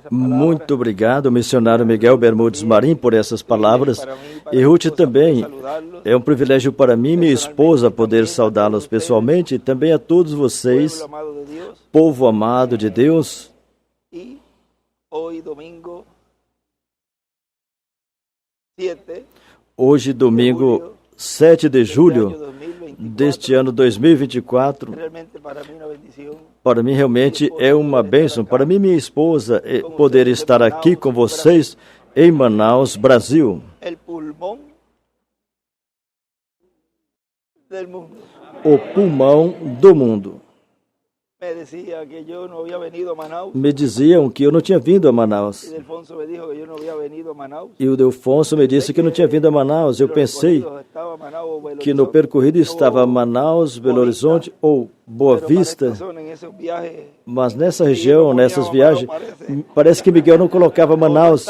Muito obrigado, missionário Miguel Bermudes Marim, por essas palavras. E Ruth também. É um privilégio para mim e minha esposa poder saudá-los pessoalmente e também a todos vocês, povo amado de Deus. Hoje, domingo 7 de julho deste ano 2024, para mim realmente é uma bênção, para mim e minha esposa, poder estar aqui com vocês em Manaus, Brasil. O pulmão do mundo. Me diziam que eu não tinha vindo a Manaus. E o Delfonso me disse que eu não tinha vindo a Manaus. Eu pensei que no percorrido estava Manaus, Belo Horizonte ou Boa Vista. Mas nessa região, nessas viagens, parece que Miguel não colocava Manaus.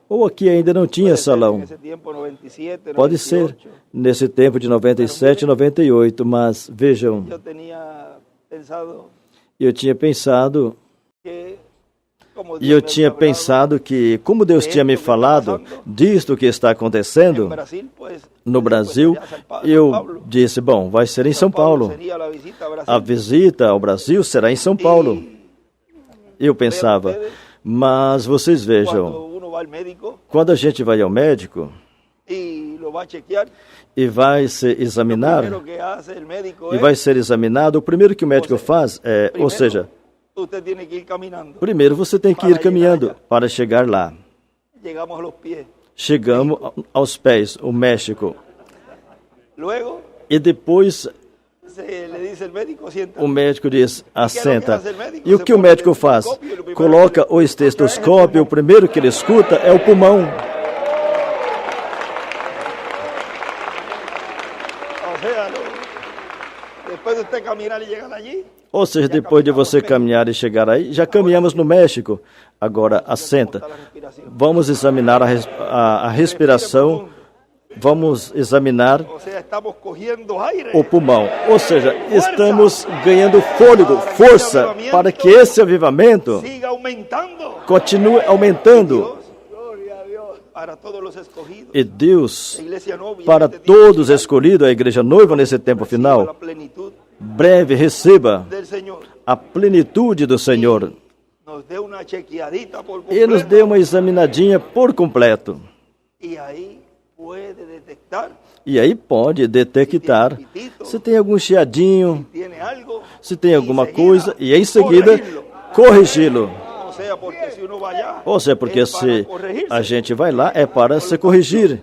Ou aqui ainda não tinha salão. Pode ser nesse tempo de 97, 98, mas vejam, eu tinha pensado que, como Deus tinha me falado disto que está acontecendo no Brasil, eu disse, bom, vai ser em São Paulo. A visita ao Brasil será em São Paulo. Eu pensava, mas vocês vejam, quando a gente vai ao médico e vai se examinar, e vai ser examinado, o primeiro que o médico faz é, ou seja, primeiro você tem que ir caminhando para chegar lá. Chegamos aos pés, o México. E depois o médico diz, assenta. E o que o médico faz? Coloca o estetoscópio, o primeiro que ele escuta é o pulmão. Ou seja, depois de você caminhar e chegar aí, já caminhamos no México. Agora, assenta. Vamos examinar a respiração. Vamos examinar o pulmão. Ou seja, estamos ganhando fôlego, força, para que esse avivamento continue aumentando. E Deus, para todos escolhidos, a igreja noiva nesse tempo final, breve receba a plenitude do Senhor e nos dê uma examinadinha por completo. E aí pode detectar se tem algum chiadinho, se tem alguma coisa, e em seguida corrigi-lo. Ou seja, porque se a gente vai lá é para se corrigir.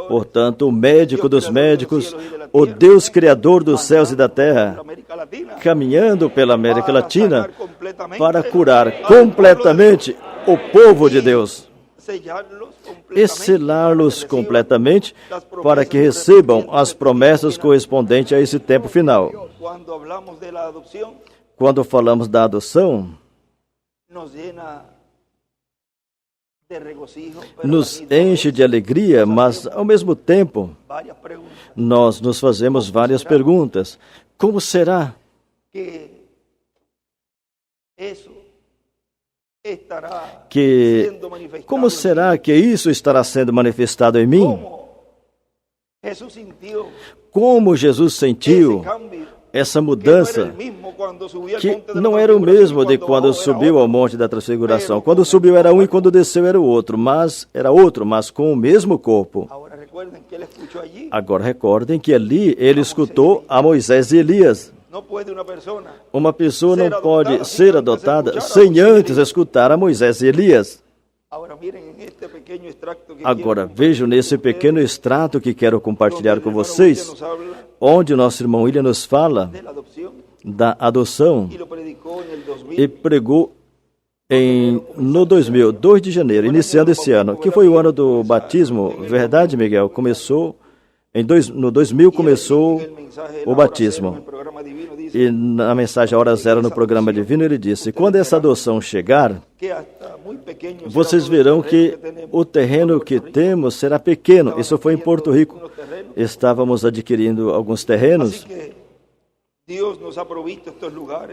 Portanto, o médico dos médicos, o Deus Criador dos céus e da terra, caminhando pela América Latina para curar completamente o povo de Deus e selá-los completamente para que recebam as promessas correspondentes a esse tempo final. Quando falamos da adoção, nos enche de alegria, mas ao mesmo tempo nós nos fazemos várias perguntas. Como será que isso estará sendo manifestado em mim? Como Jesus sentiu essa mudança, que não era o mesmo de quando subiu ao Monte da Transfiguração. Quando subiu era um e quando desceu era outro, mas com o mesmo corpo. Agora recordem que ali ele escutou a Moisés e Elias. Uma pessoa não pode ser adotada sem antes escutar a Moisés e Elias. Agora vejam nesse pequeno extrato que quero compartilhar com vocês, onde o nosso irmão William nos fala da adoção e pregou no 2000, 2 de janeiro, iniciando esse ano, que foi o ano do batismo, verdade, Miguel? No 2000 começou o batismo. E na mensagem Hora Zero no programa Divino ele disse, quando essa adoção chegar, vocês verão que o terreno que temos será pequeno. Isso foi em Porto Rico. Estávamos adquirindo alguns terrenos.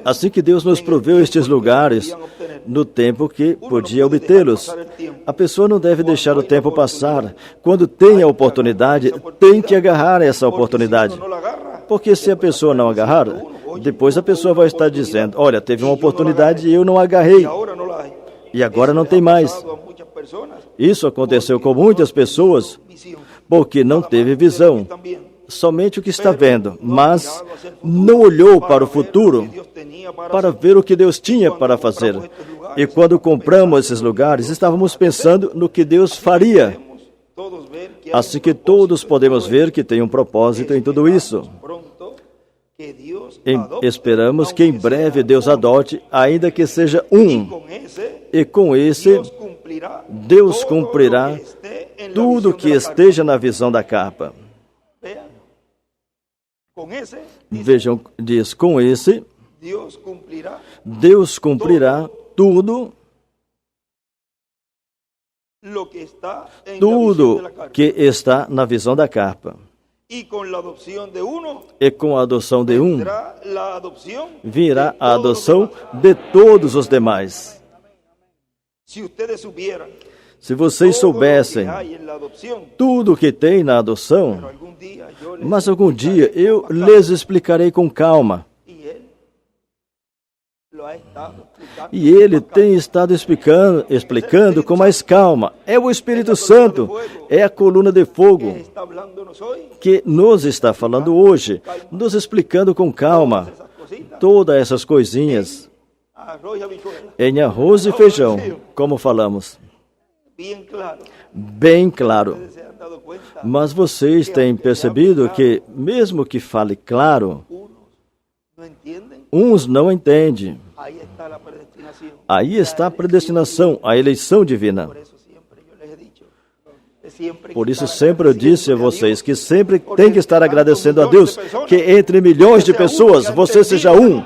Assim que Deus nos proveu estes lugares no tempo que podia obtê-los. A pessoa não deve deixar o tempo passar. Quando tem a oportunidade, tem que agarrar essa oportunidade. Porque se a pessoa não agarrar, depois a pessoa vai estar dizendo, olha, teve uma oportunidade e eu não agarrei. E agora não tem mais. Isso aconteceu com muitas pessoas porque não teve visão. Somente o que está vendo, mas não olhou para o futuro para ver o que Deus tinha para fazer. E quando compramos esses lugares, estávamos pensando no que Deus faria. Assim que todos podemos ver que tem um propósito em tudo isso. Esperamos que em breve Deus adote, ainda que seja um. E com esse, Deus cumprirá tudo que esteja na visão da capa. Vejam, diz, com esse, Deus cumprirá tudo que está na visão da capa. E com a adoção de um, virá a adoção de todos os demais. Se vocês soubessem tudo o que tem na adoção, mas algum dia eu lhes explicarei com calma. E ele tem estado explicando com mais calma. É o Espírito Santo, é a coluna de fogo que nos está falando hoje, nos explicando com calma todas essas coisinhas em arroz e feijão, como falamos. Bem claro. Mas vocês têm percebido que, mesmo que fale claro, uns não entendem. Aí está a predestinação, a eleição divina. Por isso sempre eu disse a vocês que sempre tem que estar agradecendo a Deus que entre milhões de pessoas você seja um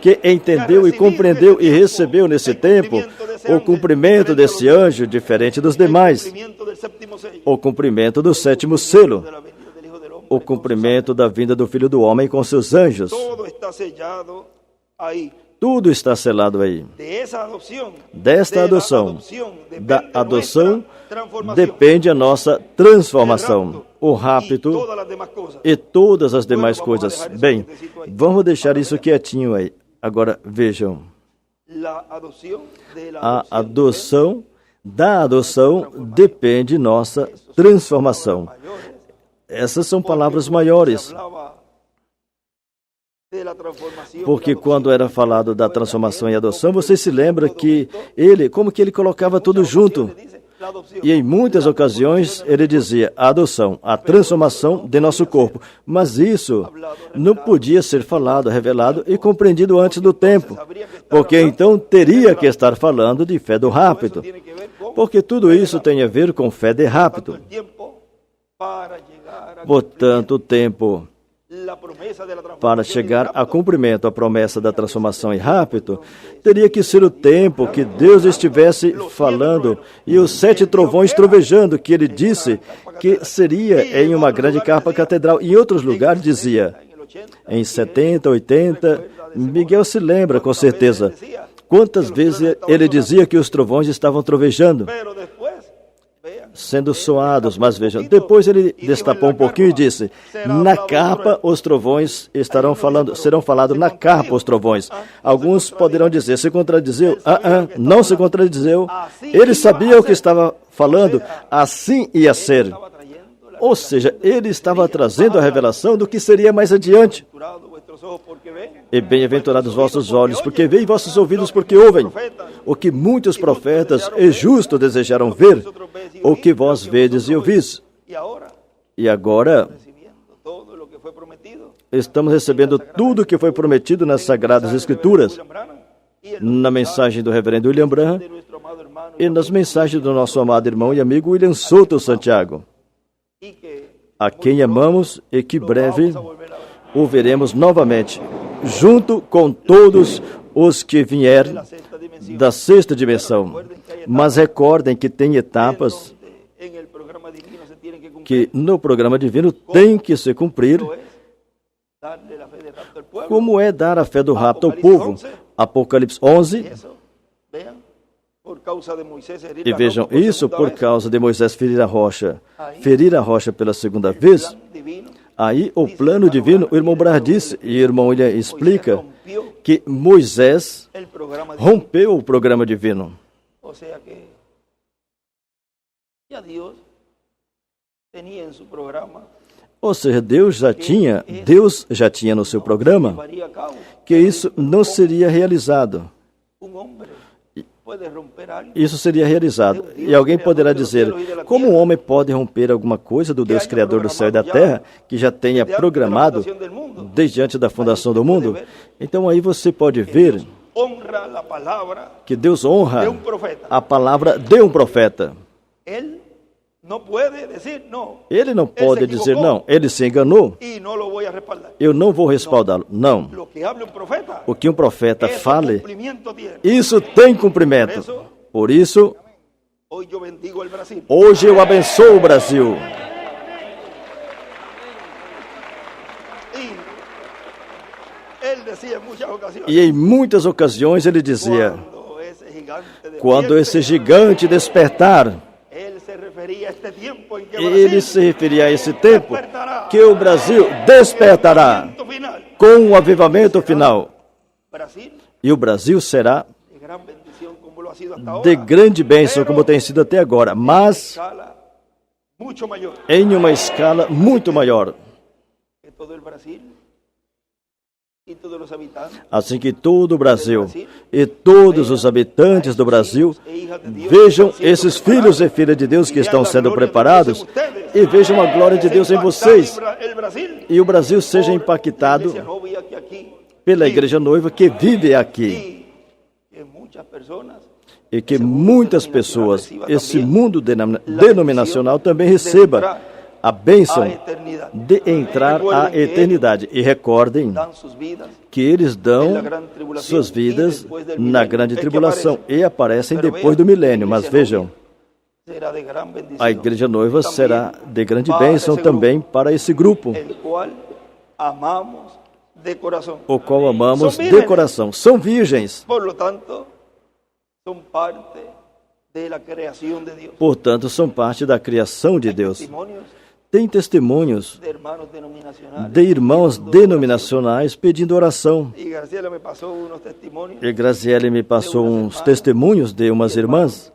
que entendeu e compreendeu e recebeu nesse tempo o cumprimento desse anjo diferente dos demais, o cumprimento do sétimo selo, o cumprimento da vinda do Filho do Homem com seus anjos. Tudo está selado aí. Desta adoção, da adoção, depende a nossa transformação, o rapto e todas as demais coisas. Bem, vamos deixar isso quietinho aí. Agora, vejam. A adoção, da adoção, depende nossa transformação. Essas são palavras maiores. Porque quando era falado da transformação e adoção, você se lembra que como que ele colocava tudo junto. E em muitas ocasiões ele dizia a adoção, a transformação de nosso corpo. Mas isso não podia ser falado, revelado e compreendido antes do tempo. Porque então teria que estar falando de fé do rapto. Porque tudo isso tem a ver com fé de rapto. Portanto, o tempo para chegar a cumprimento a promessa da transformação e rapto, teria que ser o tempo que Deus estivesse falando e os 7 trovões trovejando, que ele disse que seria em uma grande capa catedral. Em outros lugares dizia, em 70, 80, Miguel se lembra com certeza, quantas vezes ele dizia que os trovões estavam trovejando, sendo soados, mas vejam, depois ele destapou um pouquinho e disse, na capa os trovões serão falados na capa os trovões. Alguns poderão dizer, se contradizeu? Não se contradizeu. Ele sabia o que estava falando, assim ia ser. Ou seja, ele estava trazendo a revelação do que seria mais adiante. E bem-aventurados vossos olhos, porque veem, vossos ouvidos, porque ouvem. O que muitos profetas e justos desejaram ver, o que vós vedes e ouvis. E agora, estamos recebendo tudo o que foi prometido nas Sagradas Escrituras, na mensagem do reverendo William Branham e nas mensagens do nosso amado irmão e amigo William Souto Santiago, a quem amamos e que breve o veremos novamente, junto com todos os que vierem da sexta dimensão. Mas recordem que tem etapas que no programa divino tem que se cumprir Como é dar a fé do rapto ao povo? Apocalipse 11. E vejam isso, por causa de Moisés ferir a rocha pela segunda vez. Aí o plano divino, o irmão Brás disse, e o irmão William explica, que Moisés rompeu o programa divino. Ou seja, Deus já tinha no seu programa que isso não seria realizado. Isso seria realizado. E alguém poderá dizer, como um homem pode romper alguma coisa do Deus Criador do céu e da terra, que já tenha programado desde antes da fundação do mundo? Então aí você pode ver que Deus honra a palavra de um profeta. Ele não pode dizer não, ele se enganou, eu não vou respaldá-lo. Não. O que um profeta fale, isso tem cumprimento. Por isso, hoje eu abençoo o Brasil. E em muitas ocasiões ele dizia, quando esse gigante despertar, ele se referia a esse tempo que o Brasil despertará com um avivamento final. E o Brasil será de grande bênção, como tem sido até agora, mas em uma escala muito maior. Assim que todo o Brasil e todos os habitantes do Brasil vejam esses filhos e filhas de Deus que estão sendo preparados e vejam a glória de Deus em vocês. E o Brasil seja impactado pela igreja noiva que vive aqui. E que muitas pessoas, esse mundo denominacional também receba a bênção de entrar à eternidade. E recordem que eles dão suas vidas na grande tribulação e aparecem depois do milênio. Mas vejam, a igreja noiva será de grande bênção também para esse grupo, o qual amamos de coração. São virgens. Portanto, são parte da criação de Deus. Tem testemunhos de irmãos denominacionais pedindo oração. E Graziele me passou uns testemunhos de umas irmãs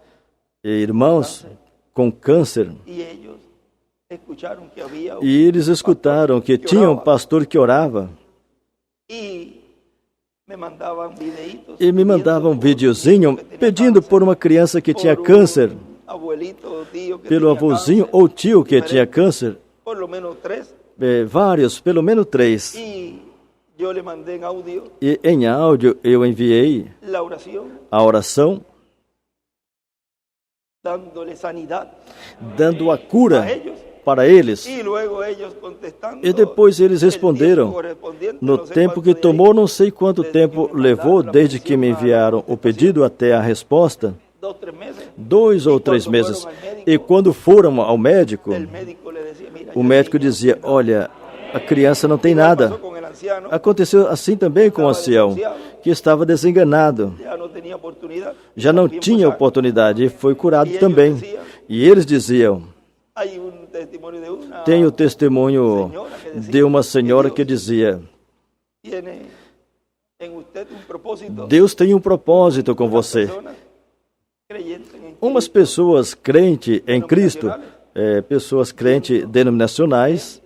e irmãos com câncer. E eles escutaram que tinha um pastor que orava. E me mandava um videozinho pedindo por uma criança que tinha câncer, pelo avôzinho ou tio que tinha câncer, vários, pelo menos 3. E em áudio eu enviei a oração, dando a cura para eles. E depois eles responderam, no tempo que tomou, não sei quanto tempo levou desde que me enviaram o pedido até a resposta. 2 ou 3 meses. E quando foram ao médico, o médico dizia, olha, a criança não tem nada. Aconteceu assim também com o ancião, que estava desenganado. Já não tinha oportunidade e foi curado também. E eles diziam, tem o testemunho de uma senhora que dizia, Deus tem um propósito com você. Umas pessoas crentes em Cristo, pessoas crentes denominacionais,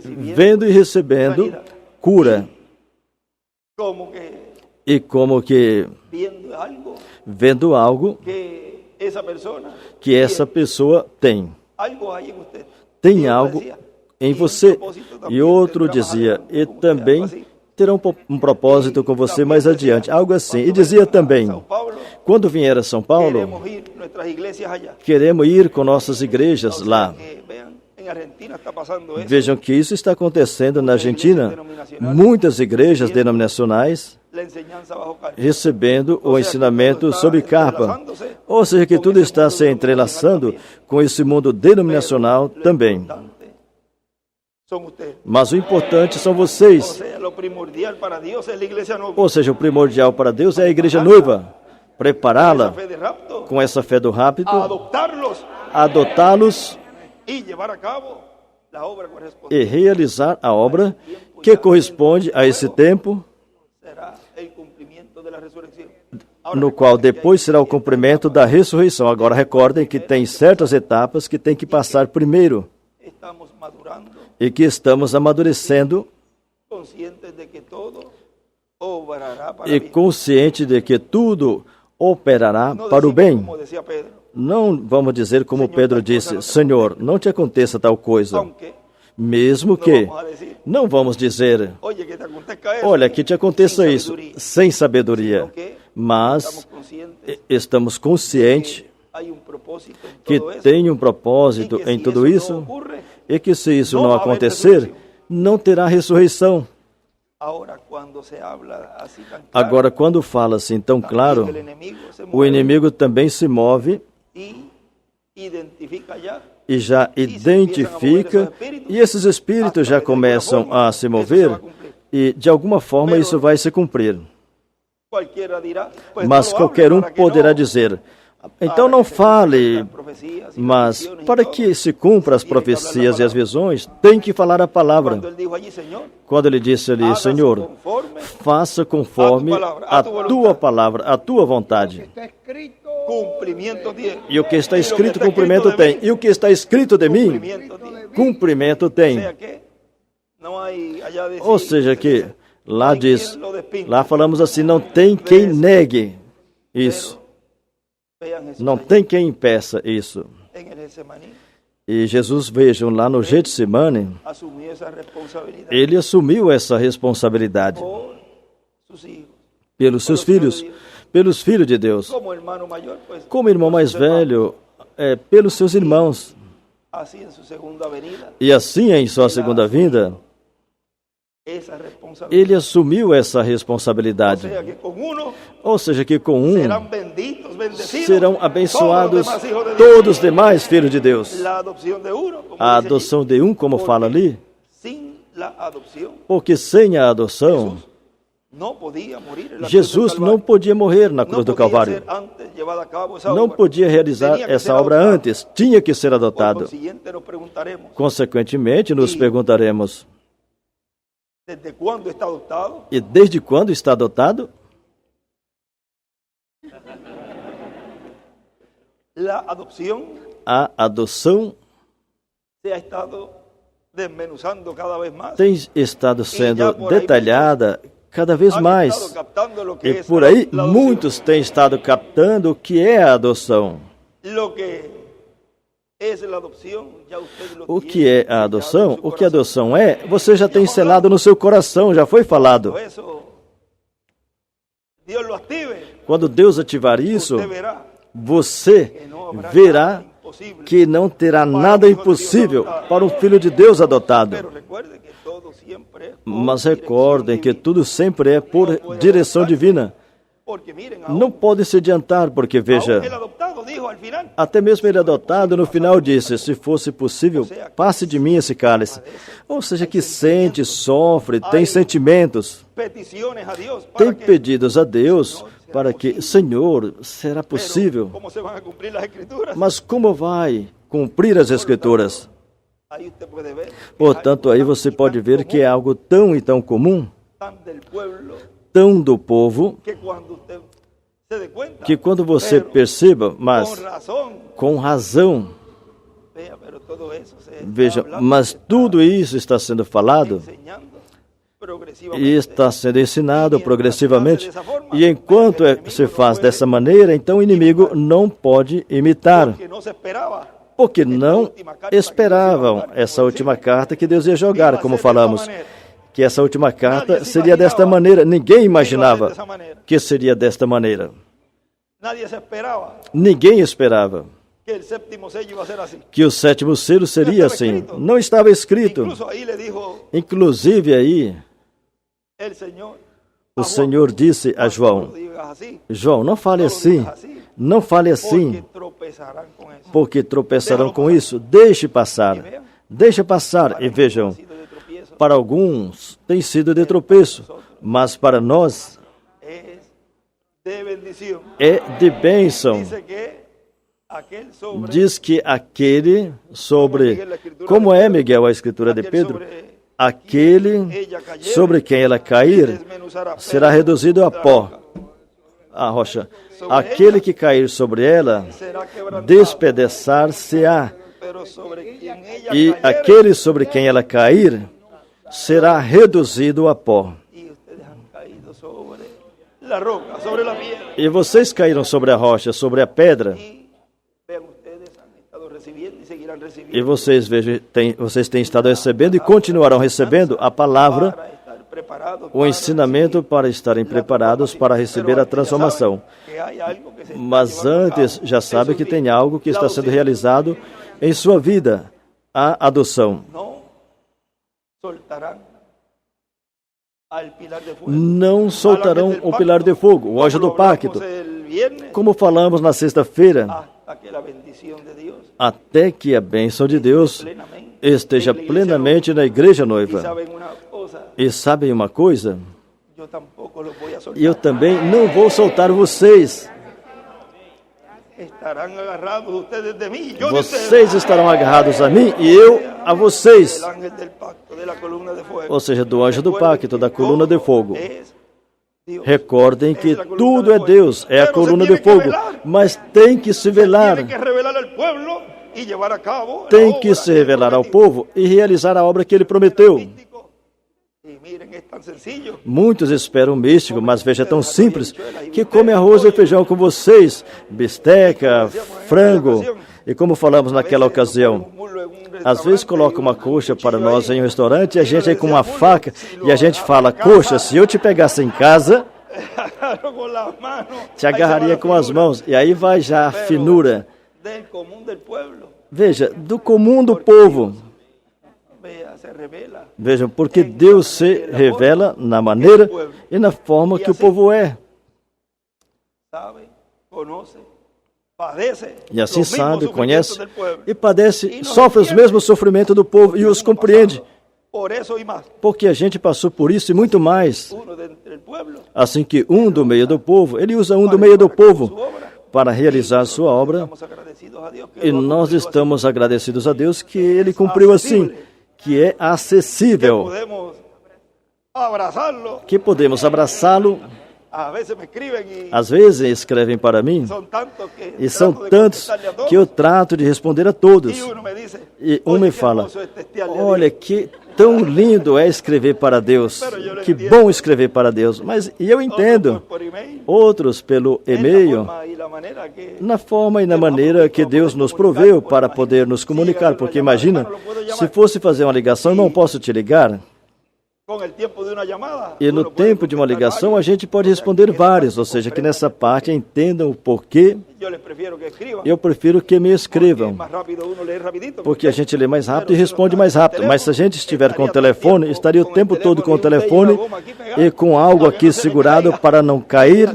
vendo e recebendo cura. E como que vendo algo que essa pessoa tem. Tem algo em você. E outro dizia, e também terá um propósito com você mais adiante. Algo assim. E dizia também, quando vier a São Paulo, queremos ir com nossas igrejas lá. Vejam que isso está acontecendo na Argentina. Muitas igrejas denominacionais recebendo o ensinamento sobre capa. Ou seja, que tudo está se entrelaçando com esse mundo denominacional também. Mas o importante são vocês. Ou seja, o primordial para Deus é a igreja noiva. Prepará-la com essa fé do rapto, adotá-los e realizar a obra que corresponde a esse tempo, no qual depois será o cumprimento da ressurreição. Agora recordem que tem certas etapas que tem que passar primeiro e que estamos amadurecendo e consciente de que tudo operará para o bem. Não vamos dizer como Pedro disse: Senhor, não te aconteça tal coisa. Mesmo que não vamos dizer: olha, que te aconteça isso, sem sabedoria. Mas estamos conscientes que tem um propósito em tudo isso e que se isso não acontecer, não terá ressurreição. Agora, quando fala assim tão claro, o inimigo também se move e já identifica, e esses espíritos já começam a se mover, e de alguma forma isso vai se cumprir. Mas qualquer um poderá dizer: então não fale, mas para que se cumpra as profecias e as visões, tem que falar a palavra. Quando ele disse ali: Senhor, faça conforme a tua palavra, a tua vontade. E o que está escrito, cumprimento tem. E o que está escrito de mim, cumprimento tem. Ou seja, que lá diz, lá falamos assim: não tem quem negue isso. Não tem quem impeça isso. E Jesus, vejam, lá no Getsemane, ele assumiu essa responsabilidade pelos seus filhos, pelos filhos de Deus. Como irmão mais velho, pelos seus irmãos. E assim, em sua segunda vinda, ele assumiu essa responsabilidade. Ou seja, que com um serão abençoados todos os demais filhos de Deus. A adoção de um, como fala ali, porque sem a adoção, Jesus não podia morrer na cruz do Calvário. Não podia realizar essa obra antes, tinha que ser adotado. Consequentemente, nos perguntaremos: e desde quando está adotado? A adoção tem estado sendo detalhada cada vez mais. E por aí muitos têm estado captando o que é a adoção. O que é a adoção? O que a adoção é, você já tem selado no seu coração, já foi falado. Quando Deus ativar isso, você verá que não terá nada impossível para um filho de Deus adotado. Mas recordem que tudo sempre é por direção divina. Não pode se adiantar, porque veja, até mesmo ele adotado no final disse: se fosse possível, passe de mim esse cálice. Ou seja, que sente, sofre, tem sentimentos, tem pedidos a Deus para que: Senhor, será possível? Mas como vai cumprir as Escrituras? Portanto, aí você pode ver que é algo tão e tão comum, tão do povo, que quando você perceba, mas com razão, veja, mas tudo isso está sendo falado e está sendo ensinado progressivamente. E enquanto se faz dessa maneira, então o inimigo não pode imitar, porque não esperavam essa última carta que Deus ia jogar, como falamos. Que essa última carta seria desta maneira. Ninguém imaginava que seria desta maneira. Ninguém esperava que o sétimo selo seria assim. Não estava escrito. Inclusive aí, o Senhor disse a João: João, não fale assim. Não fale assim, porque tropeçarão com isso. Deixe passar. Deixe passar. E vejam, para alguns tem sido de tropeço, mas para nós é de bênção. Diz que aquele sobre, como é, Miguel, a escritura de Pedro, aquele sobre quem ela cair será reduzido a pó, a rocha. Aquele que cair sobre ela despedaçar-se-á, e aquele sobre quem ela cair será reduzido a pó. E vocês caíram sobre a rocha, sobre a pedra. E vocês têm estado recebendo e continuarão recebendo a palavra, o ensinamento para estarem preparados para receber a transformação. Mas antes, já sabe que tem algo que está sendo realizado em sua vida, a adoção. Não soltarão o pilar de fogo, o anjo do pacto, como falamos na sexta-feira, até que a bênção de Deus esteja plenamente na igreja noiva. E sabem uma coisa? Eu também não vou soltar vocês. Vocês estarão agarrados a mim e eu a vocês. Ou seja, do anjo do pacto, da coluna de fogo. Recordem que tudo é Deus, é a coluna de fogo, mas tem que se velar. Tem que se revelar ao povo e realizar a obra que ele prometeu. Muitos esperam místico, mas veja, é tão simples, que come arroz e feijão com vocês, bisteca, frango, e como falamos naquela ocasião, às vezes coloca uma coxa para nós em um restaurante, e a gente aí com uma faca, e a gente fala, coxa, se eu te pegasse em casa, te agarraria com as mãos, e aí vai já a finura. Veja, do comum do povo. Vejam, porque Deus se revela na maneira e na forma que o povo é. E assim sabe, conhece e padece, sofre os mesmos sofrimentos do povo e os compreende. Porque a gente passou por isso e muito mais. Assim que um do meio do povo, ele usa um do meio do povo para realizar sua obra. E nós estamos agradecidos a Deus que ele cumpriu assim, que é acessível, que podemos abraçá-lo. Às vezes escrevem para mim, e são tantos que eu trato de responder a todos. E um me fala, olha, que tão lindo é escrever para Deus, que bom escrever para Deus. Mas e eu entendo, outros pelo e-mail, na forma e na maneira que Deus nos proveu para poder nos comunicar, porque imagina, se fosse fazer uma ligação, não posso te ligar. E no tempo de uma ligação a gente pode responder vários, ou seja, que nessa parte entendam o porquê. Eu prefiro que me escrevam, porque a gente lê mais rápido e responde mais rápido. Mas se a gente estiver com o telefone, estaria o tempo todo com o telefone e com algo aqui segurado para não cair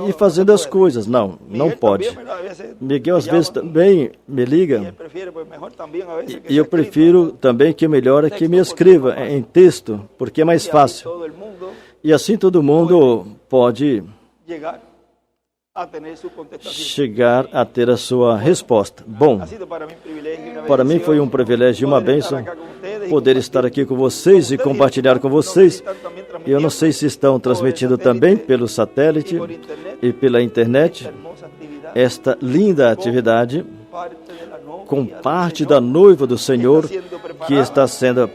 e fazendo as coisas. Não, não pode. Miguel às vezes também me liga e eu prefiro também que melhor é que me escreva em texto, porque é mais fácil. E assim todo mundo pode chegar a ter a sua resposta. Bom, para mim foi um privilégio e uma bênção poder estar aqui com vocês e compartilhar com vocês. Eu não sei se estão transmitindo também pelo satélite e pela internet esta linda atividade com parte da noiva do Senhor que está sendo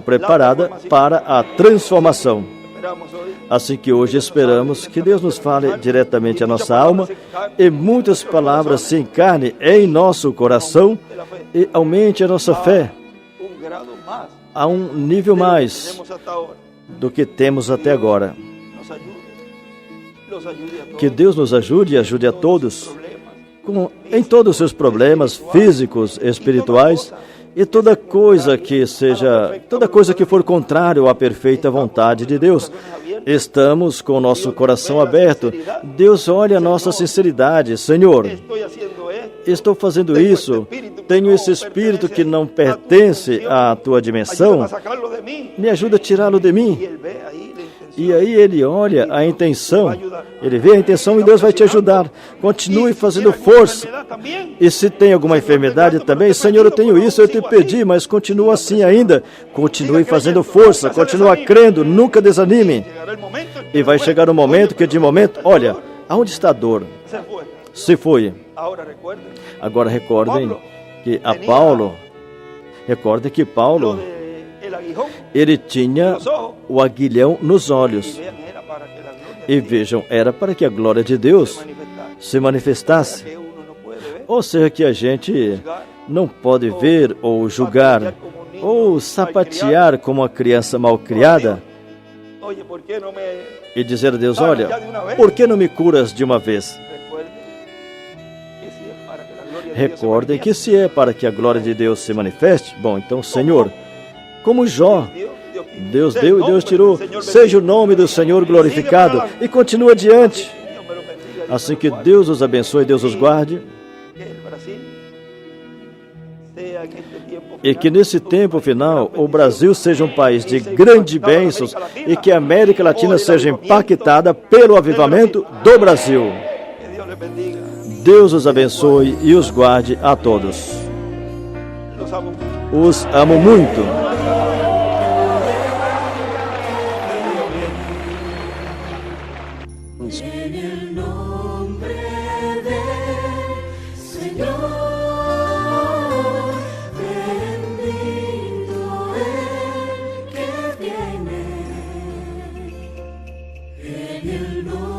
preparada para a transformação. Assim que hoje esperamos que Deus nos fale diretamente à nossa alma e muitas palavras se encarnem em nosso coração e aumente a nossa fé a um nível mais do que temos até agora. Que Deus nos ajude e ajude a todos em todos os seus problemas físicos, espirituais e toda coisa que for contrário à perfeita vontade de Deus. Estamos com o nosso coração aberto. Deus olha a nossa sinceridade. Senhor, estou fazendo isso, tenho esse espírito que não pertence à tua dimensão, me ajuda a tirá-lo de mim. E aí ele olha a intenção, ele vê a intenção e Deus vai te ajudar. Continue fazendo força. E se tem alguma enfermidade também, Senhor, eu tenho isso, eu te pedi, mas continua assim ainda. Continue fazendo força, continua crendo, nunca desanime. E vai chegar um momento que de momento, olha, aonde está a dor? Se foi. Agora recordem que Paulo, ele tinha o aguilhão nos olhos. E vejam, era para que a glória de Deus se manifestasse. Ou seja, que a gente não pode ver ou julgar ou sapatear como uma criança mal criada e dizer a Deus, olha, por que não me curas de uma vez? Recordem que se é para que a glória de Deus se manifeste, bom, então, Senhor, como Jó, Deus deu e Deus tirou, seja o nome do Senhor glorificado e continua adiante. Assim que Deus os abençoe, Deus os guarde. E que nesse tempo final o Brasil seja um país de grandes bênçãos e que a América Latina seja impactada pelo avivamento do Brasil. Deus os abençoe e os guarde a todos. Os amo muito. El